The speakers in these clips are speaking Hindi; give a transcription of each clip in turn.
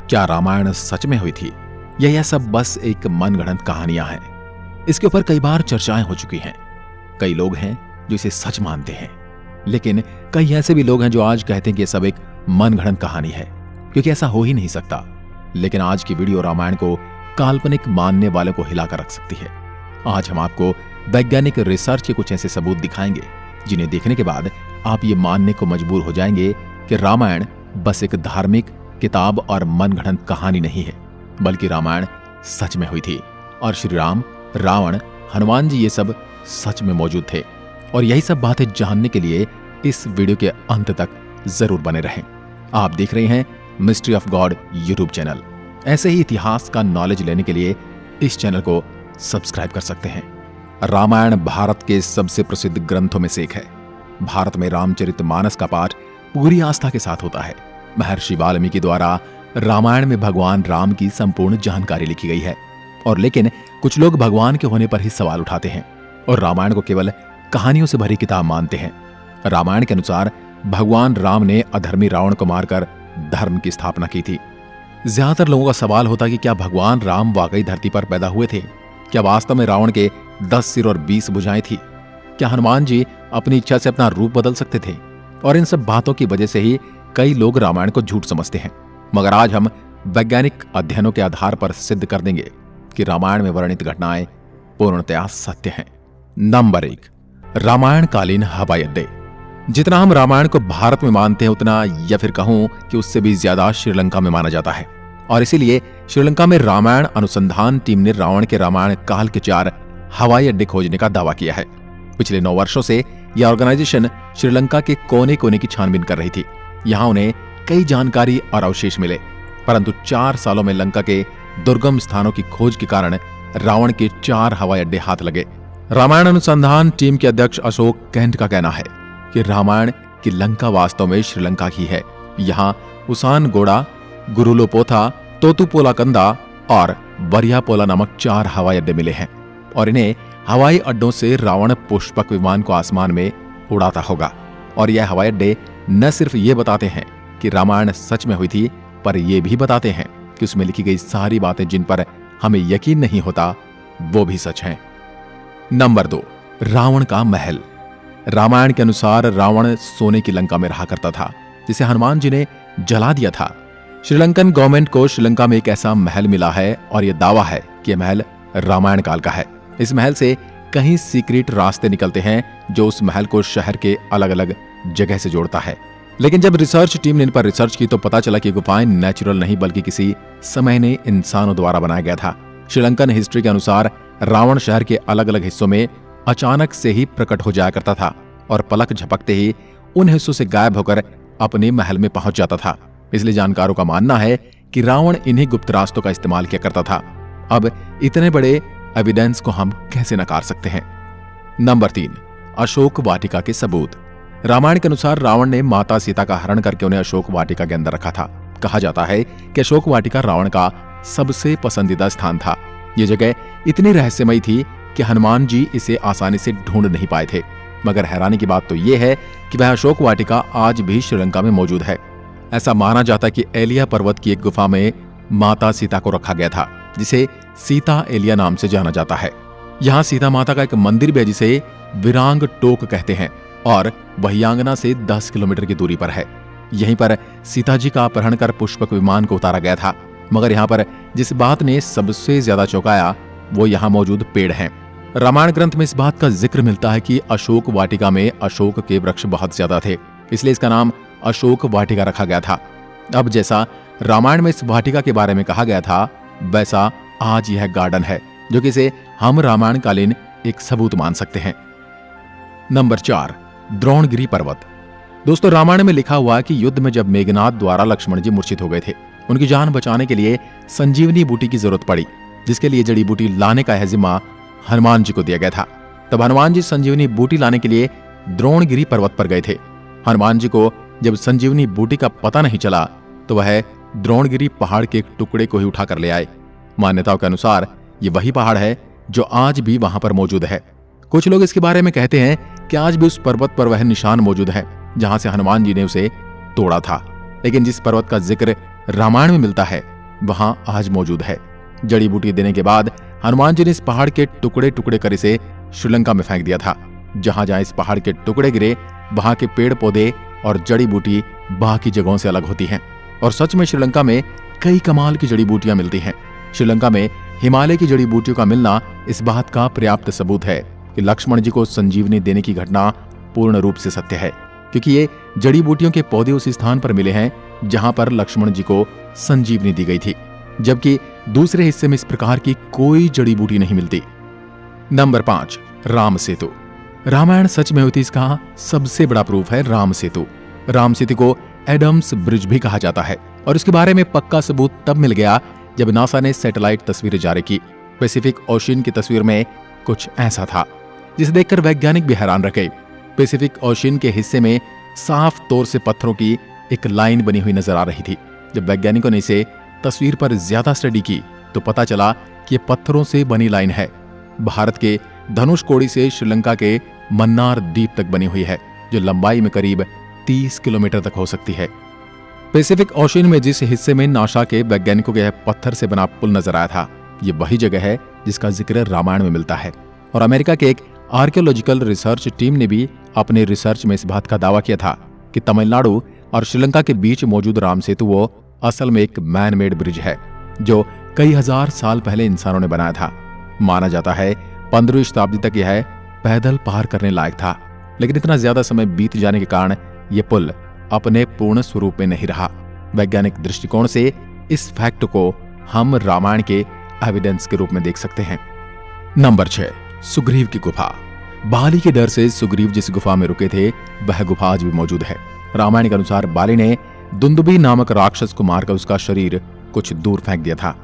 क्या रामायण सच में हुई थी या यह सब बस एक मनगढ़ंत कहानियां हैं? इसके ऊपर कई बार चर्चाएं हो चुकी हैं। कई लोग हैं जो इसे सच मानते हैं, लेकिन कई ऐसे भी लोग हैं जो आज कहते हैं कि यह सब एक मनगढ़ंत कहानी है, क्योंकि ऐसा हो ही नहीं सकता। लेकिन आज की वीडियो रामायण को काल्पनिक मानने वालों को हिलाकर रख सकती है। आज हम आपको वैज्ञानिक रिसर्च के कुछ ऐसे सबूत दिखाएंगे जिन्हें देखने के बाद आप ये मानने को मजबूर हो जाएंगे कि रामायण बस एक धार्मिक किताब और मनगढ़ंत कहानी नहीं है, बल्कि रामायण सच में हुई थी और श्री राम, रावण, हनुमान जी ये सब सच में मौजूद थे। और यही सब बातें जानने के लिए इस वीडियो के अंत तक जरूर बने रहें। आप देख रहे हैं mystery of God YouTube channel. ऐसे ही इतिहास का नॉलेज लेने के लिए इस चैनल को सब्सक्राइब कर सकते हैं। रामायण भारत के सबसे प्रसिद्ध ग्रंथों में से एक है। भारत में रामचरितमानस का पाठ पूरी आस्था के साथ होता है। महर्षि वाल्मीकि द्वारा रामायण में भगवान राम की संपूर्ण जानकारी लिखी गई है। और लेकिन कुछ लोग भगवान के होने पर ही सवाल उठाते हैं और रामायण को केवल कहानियों से भरी किताब मानते हैं। रामायण के अनुसार भगवान राम ने अधर्मी रावण को मारकर धर्म की स्थापना की थी। ज्यादातर लोगों का सवाल होता कि क्या भगवान राम वाकई धरती पर पैदा हुए थे? क्या वास्तव में रावण के 10 सिर और 20 भुजाएं थी? क्या हनुमान जी अपनी इच्छा से अपना रूप बदल सकते थे? और इन सब बातों की वजह से ही कई लोग रामायण को झूठ समझते हैं। मगर आज हम वैज्ञानिक अध्ययनों के आधार पर सिद्ध कर देंगे कि रामायण में वर्णित घटनाएं पूर्णतया सत्य हैं। नंबर 1, रामायण कालीन हवाई अड्डे। जितना हम रामायण को भारत में मानते हैं, उतना या फिर कहूं कि उससे भी ज्यादा श्रीलंका में माना जाता है। और इसीलिए श्रीलंका में रामायण अनुसंधान टीम ने रावण के रामायण काल के 4 हवाई अड्डे खोजने का दावा किया है। पिछले 9 वर्षों से यह ऑर्गेनाइजेशन श्रीलंका के कोने कोने की छानबीन कर रही थी। यहां उन्हें कई जानकारी और अवशेष मिले, परंतु 4 सालों में लंका के दुर्गम स्थानों की खोज के कारण रावण के 4 हवाई अड्डे हाथ लगे। रामायण अनुसंधान टीम के अध्यक्ष अशोक कैंट का कहना है कि रामायण की लंका वास्तव में श्रीलंका की है। यहाँ उसानगोड़ा, गुरुलोपोथा, तोतुपोलाकंदा और बरियापोला नामक 4 हवाई अड्डे मिले हैं और इन्हें हवाई अड्डों से रावण पुष्पक विमान को आसमान में उड़ाता होगा। और यह हवाई अड्डे न सिर्फ ये बताते हैं कि रामायण सच में हुई थी, पर यह भी बताते हैं कि उसमें लिखी गई सारी बातें जिन पर हमें यकीन नहीं होता, वो भी सच हैं। नंबर 2, रावण का महल। रामायण के अनुसार रावण सोने की लंका में रहा करता था, जिसे हनुमान जी ने जला दिया था। श्रीलंकन गवर्नमेंट को श्रीलंका में एक ऐसा महल मिला है और यह दावा है कि यह महल रामायण काल का है। इस महल से कहीं सीक्रेट रास्ते निकलते हैं जो उस महल को शहर के अलग अलग जगह से जोड़ता है। लेकिन जब रिसर्च टीम ने इन पर रिसर्च की तो पता चला कि गुफाएं नेचुरल नहीं बल्कि किसी समय ने इंसानों द्वारा बनाया गया था। श्रीलंकन हिस्ट्री के अनुसार रावण शहर के अलग अलग हिस्सों में अचानक से ही प्रकट हो जाया करता था और पलक झपकते ही उन हिस्सों से गायब होकर अपने महल में पहुंच जाता था। इसलिए जानकारों का मानना है कि रावण इन्हीं गुप्त रास्तों का इस्तेमाल किया करता था। अब इतने बड़े एविडेंस को हम कैसे नकार सकते हैं? नंबर 3, अशोक वाटिका के सबूत। रामायण के अनुसार रावण ने माता सीता का हरण करके उन्हें अशोक वाटिका के अंदर रखा था। कहा जाता है कि अशोक वाटिका रावण का सबसे पसंदीदा स्थान था। यह जगह इतनी रहस्यमयी थी कि हनुमान जी इसे आसानी से ढूंढ नहीं पाए थे। मगर हैरानी की बात तो यह है कि वह अशोक वाटिका आज भी श्रीलंका में मौजूद है। ऐसा माना जाता है कि एलिया पर्वत की एक गुफा में माता सीता को रखा गया था, जिसे सीता एलिया नाम से जाना जाता है। यहाँ सीता माता का एक मंदिर भी है जिसे विरांग टोक कहते हैं और वहियांगना से 10 किलोमीटर की दूरी पर है। यहीं पर सीता जी का अपहरण कर पुष्पक विमान को उतारा गया था। मगर यहाँ पर जिस बात ने सबसे ज्यादा चौंकाया वो यहाँ मौजूद पेड़ हैं। रामायण ग्रंथ में इस बात का जिक्र मिलता है कि अशोक वाटिका में अशोक के वृक्ष बहुत ज्यादा थे, इसलिए इसका नाम अशोक वाटिका रखा गया था। अब जैसा रामायण में इस वाटिका के बारे में कहा गया था, वैसा आज यह गार्डन है, जो कि इसे हम रामायण कालीन एक सबूत मान सकते हैं। नंबर 4, द्रोणगिरी पर्वत। दोस्तों, रामायण में लिखा हुआ है कि युद्ध में जब मेघनाद द्वारा लक्ष्मण जी मूर्छित हो गए थे, उनकी जान बचाने के लिए संजीवनी बूटी की जरूरत पड़ी, जिसके लिए जड़ी बूटी लाने का यह जिम्मा हनुमान जी को दिया गया था। तब हनुमान जी संजीवनी बूटी लाने के लिए द्रोणगिरी पर्वत पर गए थे। हनुमान जी को जब संजीवनी बूटी का पता नहीं चला तो वह द्रोणगिरी पहाड़ के एक टुकड़े को ही उठा कर ले आए। मान्यताओं के अनुसार ये वही पहाड़ है जो आज भी वहां पर मौजूद है। कुछ लोग इसके बारे में कहते हैं कि आज भी उस पर्वत पर वह निशान मौजूद है जहां से हनुमान जी ने उसे तोड़ा था। लेकिन जिस पर्वत का जिक्र रामायण में मिलता है वहां आज मौजूद है। जड़ी बूटी देने के बाद हनुमान जी ने इस पहाड़ के टुकड़े टुकड़े कर इसे श्रीलंका में फेंक दिया था। जहां जहां इस पहाड़ के टुकड़े गिरे वहां के पेड़ पौधे और जड़ी बूटी बाकी जगहों से अलग होती हैं। और सच में श्रीलंका में कई कमाल की जड़ी बूटियां मिलती हैं। श्रीलंका में हिमालय की जड़ी बूटियों का मिलना इस बात का पर्याप्त सबूत है कि लक्ष्मण जी को संजीवनी देने की घटना पूर्ण रूप से सत्य है, क्योंकि ये जड़ी बूटियों के पौधे उस स्थान पर मिले हैं जहां पर लक्ष्मण जी को संजीवनी दी गई थी, जबकि दूसरे हिस्से में इस प्रकार की कोई जड़ी बूटी नहीं मिलती। नंबर 5, राम सेतु। रामायण सच में हुई थी, इसका सबसे बड़ा प्रूफ है राम सेतु। राम सेतु को एडम्स ब्रिज भी कहा जाता है और इसके बारे में पक्का सबूत तब मिल गया जब नासा ने सैटेलाइट तस्वीरें जारी की। पैसिफिक ओशियन की तस्वीर में कुछ ऐसा था जिसे देखकर वैज्ञानिक भी हैरान रह गए। पैसिफिक ओशियन के हिस्से में साफ तौर से पत्थरों की एक लाइन बनी हुई नजर आ रही थी। जब वैज्ञानिकों ने इसे तस्वीर पर ज्यादा स्टडी की तो पता चला कि ये पत्थरों से बनी लाइन है। भारत के धनुषकोडी से श्रीलंका के मन्नार द्वीप तक बनी हुई है, जो लंबाई में करीब 30 किलोमीटर तक हो सकती है। पैसिफिक ओशियन में जिस हिस्से में नासा के वैज्ञानिकों के पत्थर से बना पुल नजर आया था, ये वही जगह है जिसका जिक्र रामायण में मिलता है। और अमेरिका के एक आर्कियोलॉजिकल रिसर्च टीम ने भी अपने रिसर्च में इस बात का दावा किया था कि तमिलनाडु और श्रीलंका के बीच मौजूद राम सेतु वो असल में एक मैन मेड ब्रिज है जो कई हजार साल पहले इंसानों ने बनाया था। माना जाता है 15वीं शताब्दी तक यह पैदल पार करने लायक था, लेकिन इतना ज्यादा समय बीत जाने के कारण यह पुल अपने पूर्ण स्वरूप में नहीं रहा। वैज्ञानिक दृष्टिकोण से इस फैक्ट को हम रामायण के एविडेंस के रूप में देख सकते हैं। नंबर 6, सुग्रीव की गुफा। बाली के डर से सुग्रीव जिस गुफा में रुके थे वह गुफा आज भी मौजूद है। रामायण के अनुसार बाली ने दुंदुबी नामक राक्षस को मारकर उसका शरीर कुछ दूर फेंक दिया था।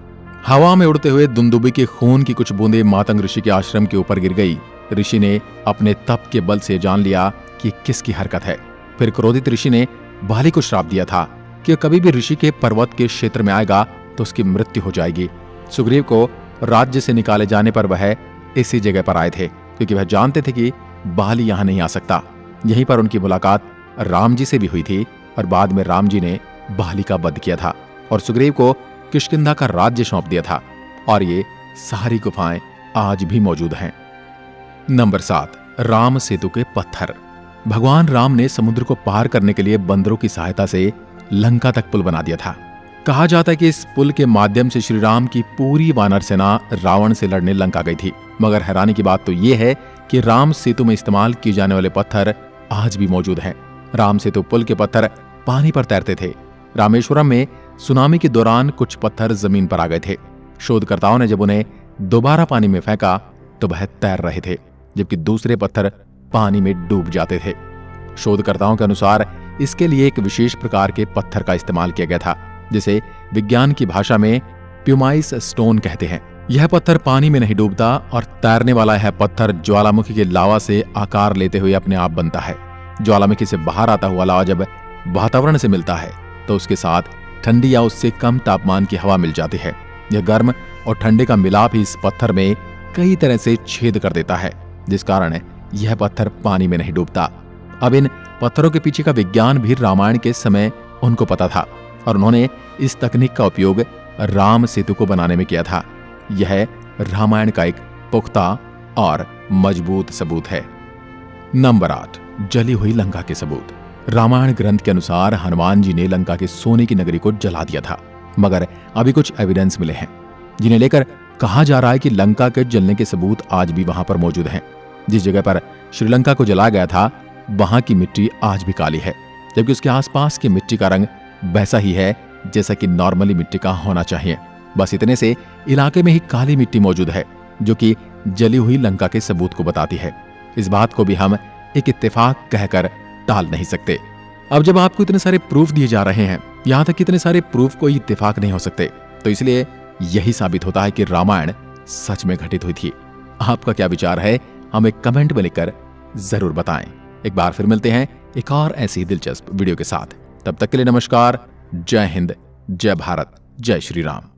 हवा में उड़ते हुए दुंदुबी के खून की कुछ बूंदें मातंग ऋषि के आश्रम के ऊपर गिर गई। ऋषि ने अपने तप के बल से जान लिया कि किसकी हरकत है। फिर क्रोधित ऋषि ने बाली को श्राप दिया था कि कभी भी ऋषि के पर्वत के क्षेत्र में आएगा तो उसकी मृत्यु हो जाएगी। सुग्रीव को राज्य से निकाले जाने पर वह इसी जगह पर आए थे, क्योंकि वह जानते थे कि बाली यहां नहीं आ सकता। यहीं पर उनकी मुलाकात राम जी से भी हुई थी और बाद में राम जी ने बाली का वध किया था और सुग्रीव को किष्किंधा का राज्य सौंप दिया था। और ये सारी गुफाएं आज भी मौजूद हैं। नंबर 7, राम सेतु के पत्थर। भगवान राम ने समुद्र को पार करने के लिए बंदरों की सहायता से लंका तक पुल बना दिया था। कहा जाता है कि इस पुल के माध्यम से श्री राम की पूरी वानर सेना रावण से लड़ने लंका गई थी। मगर हैरानी की बात तो यह है कि राम सेतु में इस्तेमाल किए जाने वाले पत्थर आज भी मौजूद हैं। राम सेतु पुल के पत्थर पानी पर तैरते थे। रामेश्वरम में सुनामी के दौरान कुछ पत्थर जमीन पर आ गए थे। शोधकर्ताओं ने जब उन्हें दोबारा पानी में फेंका तो वह तैर रहे थे, जबकि दूसरे पत्थर पानी में डूब जाते थे। शोधकर्ताओं के अनुसार इसके लिए एक विशेष प्रकार के पत्थर का इस्तेमाल किया गया था, जिसे विज्ञान की भाषा में प्यूमाइस स्टोन कहते हैं। यह पत्थर पानी में नहीं डूबता और तैरने वाला यह पत्थर ज्वालामुखी के लावा से आकार लेते हुए अपने आप बनता है। ज्वालामुखी से बाहर आता हुआ लावा जब वातावरण से मिलता है तो उसके साथ ठंडी या उससे कम तापमान की हवा मिल जाती है। यह गर्म और ठंडे का मिलाप ही इस पत्थर में कई तरह से छेद कर देता है, जिस कारण यह पत्थर पानी में नहीं डूबता। अब इन पत्थरों के पीछे का विज्ञान भी रामायण के समय उनको पता था और उन्होंने इस तकनीक का उपयोग राम सेतु को बनाने में किया था। यह रामायण का एक पुख्ता और मजबूत सबूत है। नंबर 8, जली हुई लंका के सबूत। रामायण ग्रंथ के अनुसार हनुमान जी ने लंका के सोने की नगरी को जला दिया था, मगर अभी कुछ एविडेंस मिले हैं जिन्हें लेकर कहा जा रहा है कि लंका के जलने के सबूत आज भी वहां पर मौजूद हैं। जिस जगह पर श्रीलंका को जलाया गया था वहां की मिट्टी आज भी काली है, जबकि उसके आसपास की मिट्टी का रंग वैसा ही है जैसा कि नॉर्मली मिट्टी का होना चाहिए। बस इतने से इलाके में ही काली मिट्टी मौजूद है, जो कि जली हुई लंका के सबूत को बताती है। इस बात को भी हम एक इत्तेफाक कहकर टाल नहीं सकते। अब जब आपको इतने सारे प्रूफ दिए जा रहे हैं, यहां तक इतने सारे प्रूफ कोई इत्तेफाक नहीं हो सकते, तो इसलिए यही साबित होता है कि रामायण सच में घटित हुई थी। आपका क्या विचार है हमें कमेंट में लिखकर जरूर बताएं। एक बार फिर मिलते हैं एक और ऐसी दिलचस्प वीडियो के साथ। तब तक के लिए नमस्कार। जय हिंद, जय भारत, जय श्री राम।